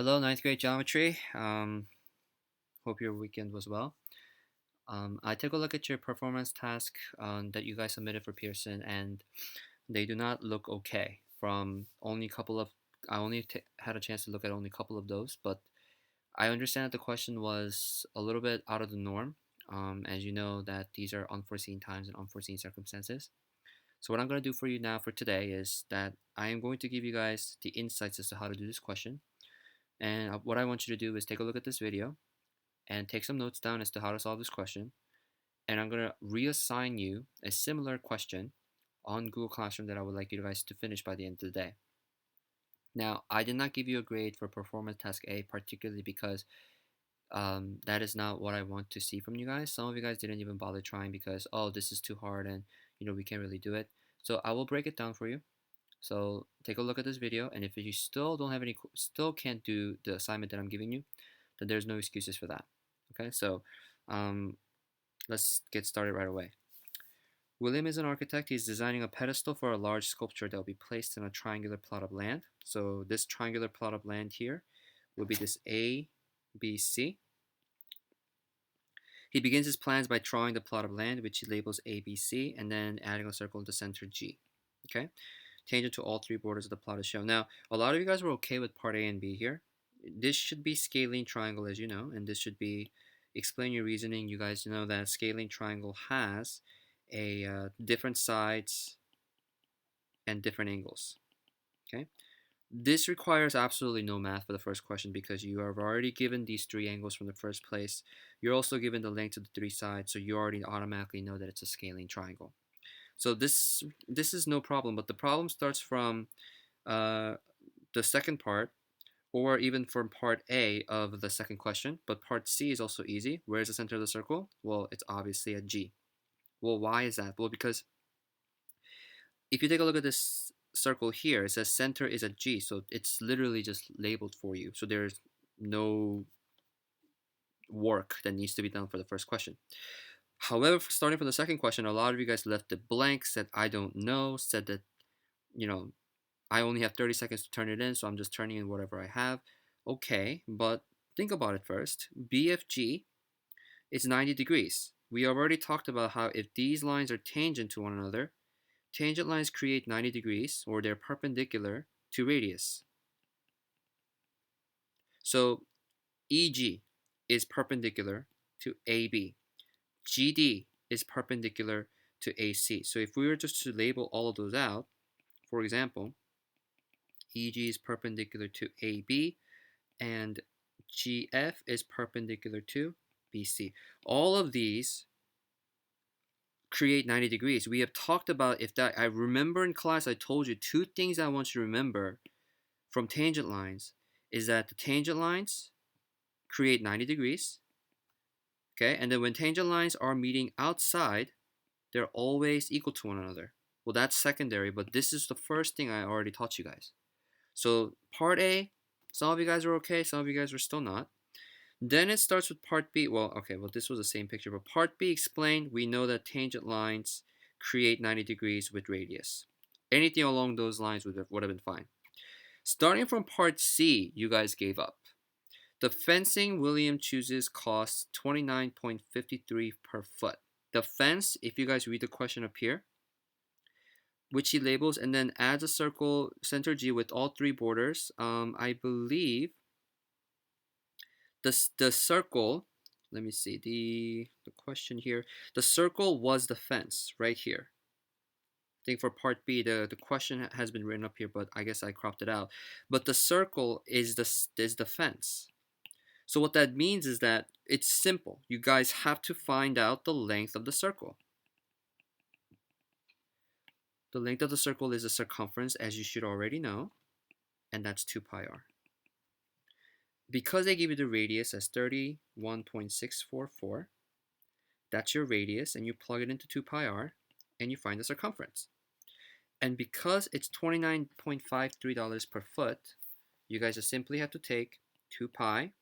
Hello, ninth grade geometry. Hope your weekend was well. I took a look at your performance task that you guys submitted for Pearson, and they do not look okay. From only a couple of, I only had a chance to look at only a couple of those, but I understand that the question was a little bit out of the norm. As you know, that these are unforeseen times and unforeseen circumstances. So what I'm going to do for you now for today is that I am going to give you guys the insights as to how to do this question. And what I want you to do is take a look at this video and take some notes down as to how to solve this question. And I'm going to reassign you a similar question on Google Classroom that I would like you guys to finish by the end of the day. Now, I did not give you a grade for performance task A, particularly because that is not what I want to see from you guys. Some of you guys didn't even bother trying because, oh, this is too hard and we can't really do it. So I will break it down for you. So take a look at this video, and if you still don't have any, still can't do the assignment that I'm giving you, then there's no excuses for that. Okay, so um, let's get started right away. William is an architect. He's designing a pedestal for a large sculpture that will be placed in a triangular plot of land. So this triangular plot of land here will be this A, B, C. He begins his plans by drawing the plot of land, which he labels A, B, C, and then adding a circle in the center G. Okay, tangent to all three borders of the plot is shown. Now, a lot of you guys were okay with part A and B here. This should be scalene triangle, as you know, and this should be explain your reasoning. You guys know that scalene triangle has a different sides and different angles. Okay, this requires absolutely no math for the first question because you have already given these three angles from the first place. You're also given the length of the three sides, so you already automatically know that it's a scalene triangle. So this is no problem, but the problem starts from uh, the second part, or even from part A of the second question. But part C is also easy. Where is the center of the circle? Well, it's obviously at G. Well, why is that? Well, because if you take a look at this circle here, it says center is at G, so it's literally just labeled for you. So there's no work that needs to be done for the first question. However, starting from the second question, a lot of you guys left it blank, said I don't know, said that, you know, I only have 30 seconds to turn it in, so I'm just turning in whatever I have. Okay, but think about it first. BFG is 90 degrees. We have already talked about how if these lines are tangent to one another, tangent lines create 90 degrees, or they're perpendicular to radius. So EG is perpendicular to AB. GD is perpendicular to AC. So if we were just to label all of those out, for example, EG is perpendicular to AB, and GF is perpendicular to BC. All of these create 90 degrees. We have talked about if that, I remember in class I told you two things I want you to remember from tangent lines is that the tangent lines create 90 degrees, okay? And then when tangent lines are meeting outside, they're always equal to one another. Well, that's secondary, but this is the first thing I already taught you guys. So part A, some of you guys are okay, some of you guys are still not. Then it starts with part B. Well, okay, well, this was the same picture, but part B explained, we know that tangent lines create 90 degrees with radius. Anything along those lines would have been fine. Starting from part C, you guys gave up. The fencing William chooses costs 29.53 per foot. The fence, if you guys read the question up here, which he labels and then adds a circle center G with all three borders. I believe the circle, let me see the question here, the circle was the fence right here. I think for part B the question has been written up here, but I guess I cropped it out. But the circle is the fence. So what that means is that it's simple. You guys have to find out the length of the circle. The length of the circle is the circumference, as you should already know, and that's 2 pi r. Because they give you the radius as 31.644, that's your radius, and you plug it into 2 pi r, and you find the circumference. And because it's $29.53 per foot, you guys just simply have to take 2 pi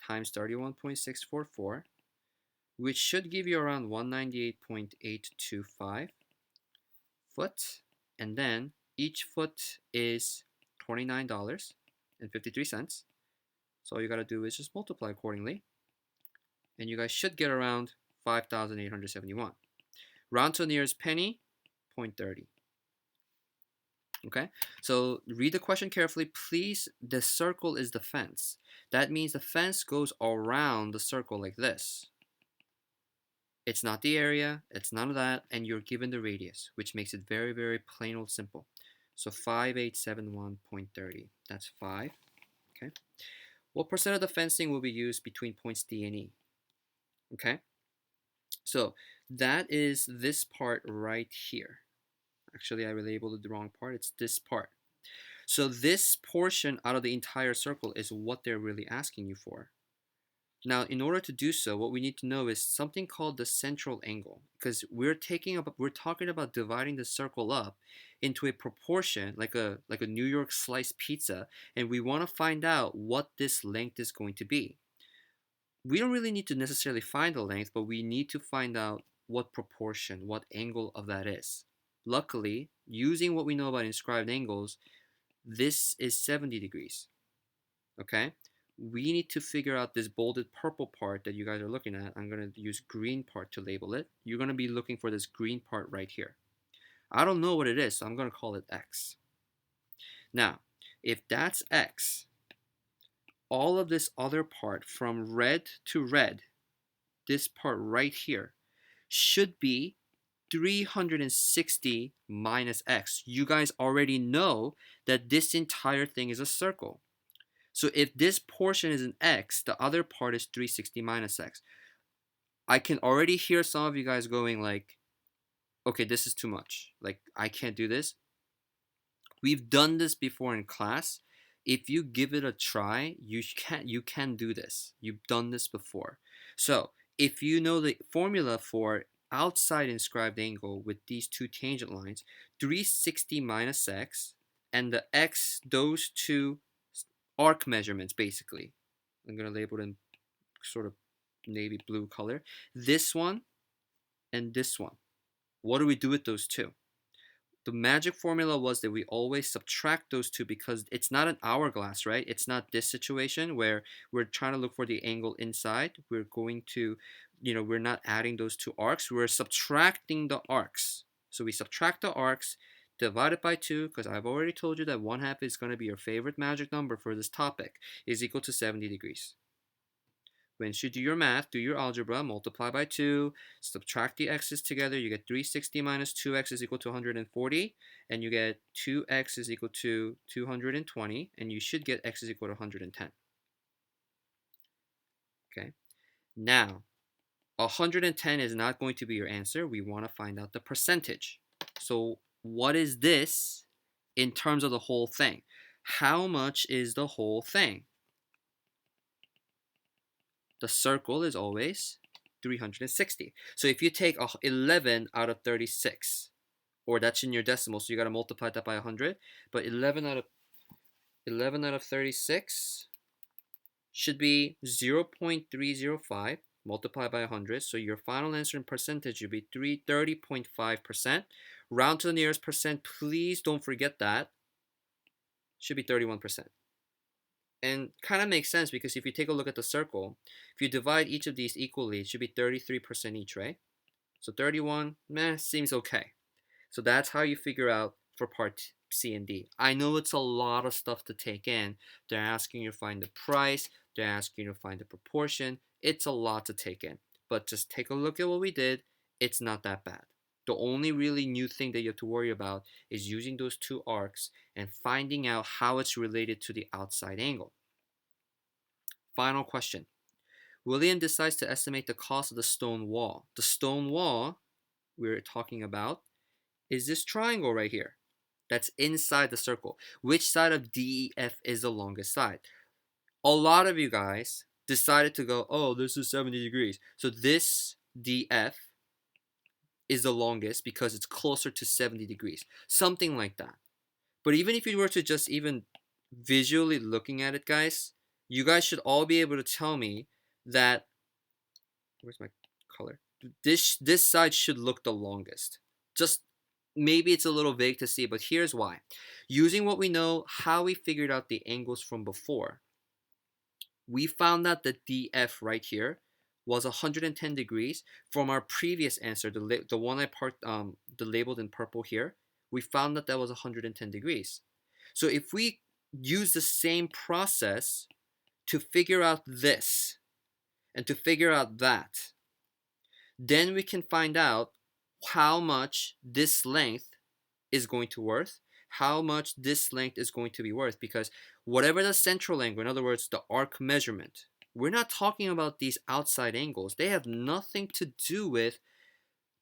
times 31.644, which should give you around 198.825 foot, and then each foot is $29.53. So all you got to do is just multiply accordingly. And you guys should get around 5,871. Round to the nearest penny, 0.30. Okay, so read the question carefully. Please, the circle is the fence. That means the fence goes around the circle like this. It's not the area, it's none of that, and you're given the radius, which makes it very, very plain old simple. So 5871.30, that's 5. Okay, what percent of the fencing will be used between points D and E? Okay, so that is this part right here. Actually, I labeled the wrong part. It's this part. So this portion out of the entire circle is what they're really asking you for. Now, in order to do so, what we need to know is something called the central angle, because we're talking about dividing the circle up into a proportion like a New York sliced pizza, and we want to find out what this length is going to be. We don't really need to necessarily find the length, but we need to find out what proportion, what angle of that is. Luckily, using what we know about inscribed angles, this is 70 degrees. Okay? We need to figure out this bolded purple part that you guys are looking at. I'm going to use green part to label it. You're going to be looking for this green part right here. I don't know what it is, so I'm going to call it X. Now, if that's X, all of this other part from red to red, this part right here, should be 360 minus X. You guys already know that this entire thing is a circle. So if this portion is an X, the other part is 360 minus X. I can already hear some of you guys going like, okay, this is too much. Like, I can't do this. We've done this before in class. If you give it a try, you can do this. You've done this before. So if you know the formula for outside inscribed angle with these two tangent lines, 360 minus X, and the X, those two arc measurements basically. I'm going to label it in sort of navy blue color. This one and this one. What do we do with those two? The magic formula was that we always subtract those two because it's not an hourglass, right? It's not this situation where we're trying to look for the angle inside. We're going to, we're not adding those two arcs. We're subtracting the arcs. So we subtract the arcs, divide it by 2, because I've already told you that 1/2 is going to be your favorite magic number for this topic, is equal to 70 degrees. Once you do your math, do your algebra, multiply by 2, subtract the x's together, you get 360 minus 2x is equal to 140, and you get 2x is equal to 220, and you should get x is equal to 110. Okay, now 110 is not going to be your answer. We want to find out the percentage. So what is this in terms of the whole thing? How much is the whole thing? The circle is always 360. So if you take 11 out of 36, or that's in your decimal, so you got to multiply that by 100, but 11 out of 36 should be 0.305 multiplied by 100. So your final answer in percentage would be 30.5%. Round to the nearest percent, please don't forget that. Should be 31%. And kind of makes sense because if you take a look at the circle, if you divide each of these equally, it should be 33% each, right? So 31, seems okay. So that's how you figure out for part C and D. I know it's a lot of stuff to take in. They're asking you to find the price. They're asking you to find the proportion. It's a lot to take in. But just take a look at what we did. It's not that bad. The only really new thing that you have to worry about is using those two arcs and finding out how it's related to the outside angle. Final question. William decides to estimate the cost of the stone wall. The stone wall we're talking about is this triangle right here that's inside the circle. Which side of DEF is the longest side? A lot of you guys decided to go, oh, this is 70 degrees. So this DF is the longest because it's closer to 70 degrees. Something like that. But even if you were to just even visually looking at it, guys, you guys should all be able to tell me that, where's my color? This side should look the longest. Just maybe it's a little vague to see, but here's why. Using what we know, how we figured out the angles from before, We found out that DF right here was 110 degrees from our previous answer, the one I parked, the labeled in purple here. We found that that was 110 degrees. So if we use the same process to figure out this and to figure out that, then we can find out how much this length is going to worth, how much this length is going to be worth, because whatever the central angle, in other words, the arc measurement, we're not talking about these outside angles. They have nothing to do with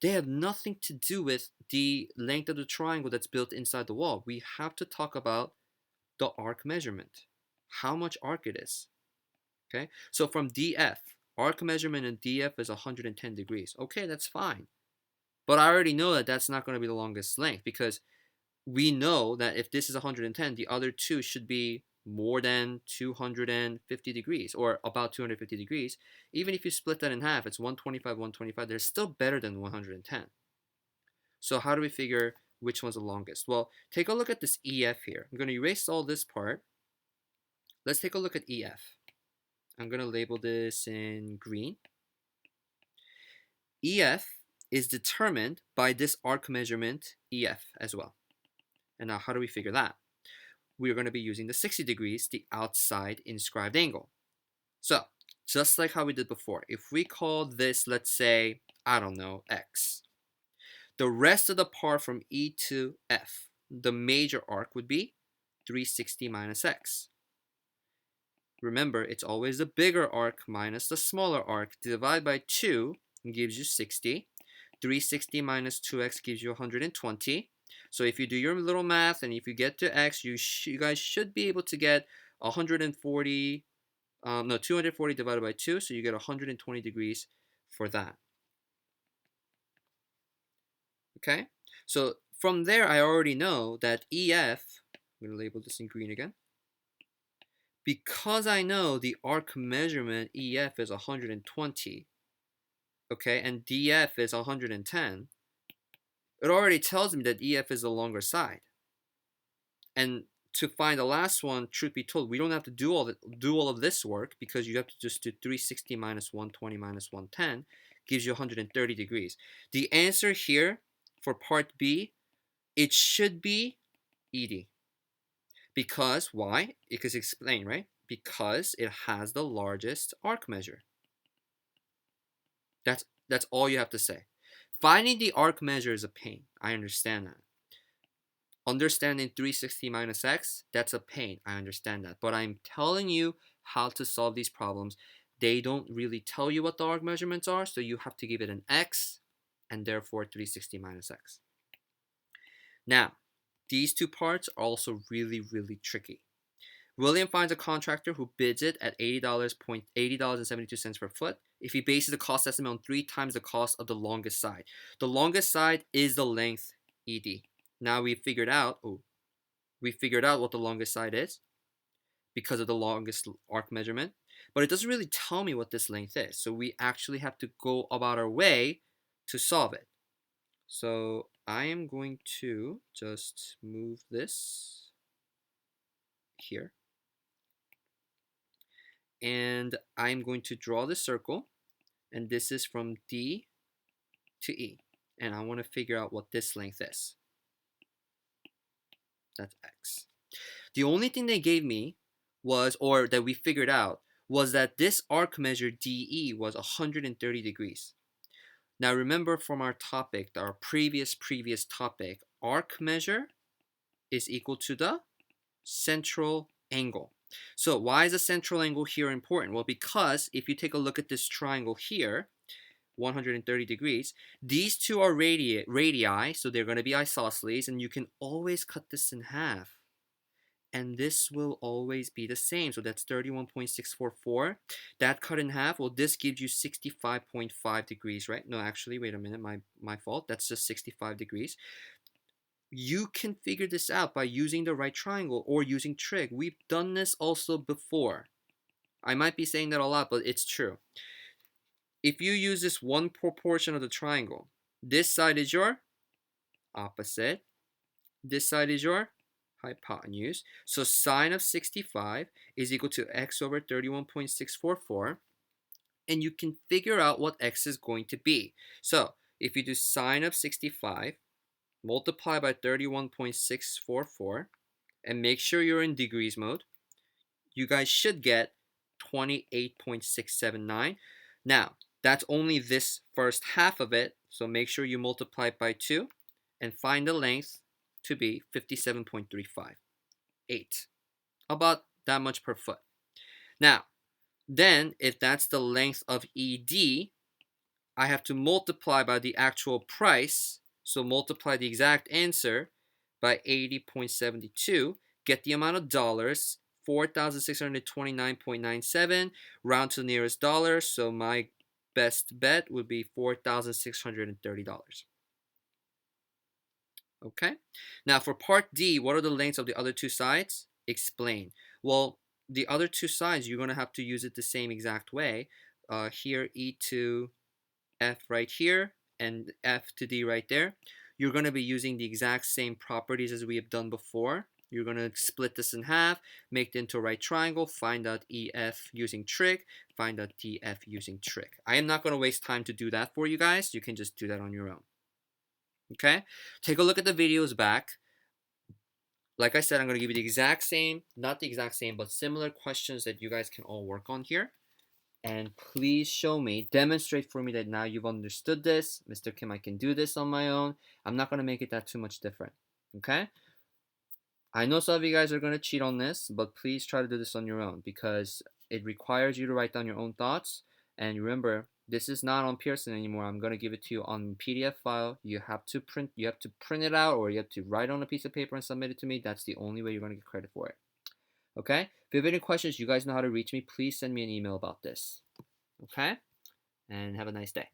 the length of the triangle that's built inside the wall. We have to talk about the arc measurement, how much arc it is. Okay, so from DF, arc measurement in DF is 110 degrees. Okay, that's fine. But I already know that that's not going to be the longest length, because we know that if this is 110, the other two should be more than 250 degrees, or about 250 degrees. Even if you split that in half, it's 125, 125. They're still better than 110. So how do we figure which one's the longest? Well, take a look at this EF here. I'm going to erase all this part. Let's take a look at EF. I'm going to label this in green. EF is determined by this arc measurement EF as well. And now how do we figure that? We're going to be using the 60 degrees, the outside inscribed angle. So just like how we did before, if we call this, let's say, I don't know, X, the rest of the part from E to F, the major arc would be 360 minus X. Remember, it's always the bigger arc minus the smaller arc. Divide by 2 gives you 60. 360 minus 2x gives you 120. So if you do your little math and if you get to x, you guys should be able to get 240 divided by 2, so you get 120 degrees for that. Okay, so from there I already know that EF, I'm going to label this in green again, because I know the arc measurement EF is 120, okay, and DF is 110, it already tells me that EF is the longer side. And to find the last one, truth be told, we don't have to do all of this work, because you have to just do 360 minus 120 minus 110 gives you 130 degrees. The answer here for part B, it should be ED. Because why? Because explain, right? Because it has the largest arc measure. That's all you have to say. Finding the arc measure is a pain. I understand that. Understanding 360 minus x, that's a pain. I understand that. But I'm telling you how to solve these problems. They don't really tell you what the arc measurements are, so you have to give it an x, and therefore 360 minus x. Now, these two parts are also really, really tricky. William finds a contractor who bids it at $80.72 per foot if he bases the cost estimate on 3 times the cost of the longest side. The longest side is the length ED. Now we figured out what the longest side is because of the longest arc measurement, but it doesn't really tell me what this length is. So we actually have to go about our way to solve it. So I am going to just move this here. And I'm going to draw the circle, and this is from D to E. And I want to figure out what this length is. That's X. The only thing they gave me was, or that we figured out, was that this arc measure DE was 130 degrees. Now remember from our topic, our previous topic, arc measure is equal to the central angle. So why is the central angle here important? Well, because if you take a look at this triangle here, 130 degrees, these two are radii, so they're going to be isosceles, and you can always cut this in half. And this will always be the same. So that's 31.644. That cut in half, well, this gives you 65.5 degrees, right? No, actually, wait a minute, my fault. That's just 65 degrees. You can figure this out by using the right triangle or using trig. We've done this also before. I might be saying that a lot, but it's true. If you use this one proportion of the triangle, this side is your opposite. This side is your hypotenuse. So sine of 65 is equal to x over 31.644. And you can figure out what x is going to be. So if you do sine of 65, multiply by 31.644, and make sure you're in degrees mode, you guys should get 28.679. Now, that's only this first half of it, so make sure you multiply it by 2 and find the length to be 57.358. About that much per foot. Now, then if that's the length of ED, I have to multiply by the actual price, so multiply the exact answer by 80.72, get the amount of dollars, 4,629.97, round to the nearest dollar, so my best bet would be $4,630. Okay? Now for part D, what are the lengths of the other two sides? Explain. Well, the other two sides, you're going to have to use it the same exact way. Here, E to F right here, and F to D right there. You're going to be using the exact same properties as we have done before. You're going to split this in half, make it into a right triangle, find out EF using trig, find out DF using trig. I am not going to waste time to do that for you guys. You can just do that on your own. Okay? Take a look at the videos back. Like I said, I'm going to give you the exact same, not the exact same, but similar questions that you guys can all work on here. And please show me, demonstrate for me that now you've understood this. Mr. Kim, I can do this on my own. I'm not going to make it that too much different. Okay? I know some of you guys are going to cheat on this, but please try to do this on your own because it requires you to write down your own thoughts. And remember, this is not on Pearson anymore. I'm going to give it to you on PDF file. You have to print it out, or you have to write on a piece of paper and submit it to me. That's the only way you're going to get credit for it. Okay? If you have any questions, you guys know how to reach me. Please send me an email about this. Okay? And have a nice day.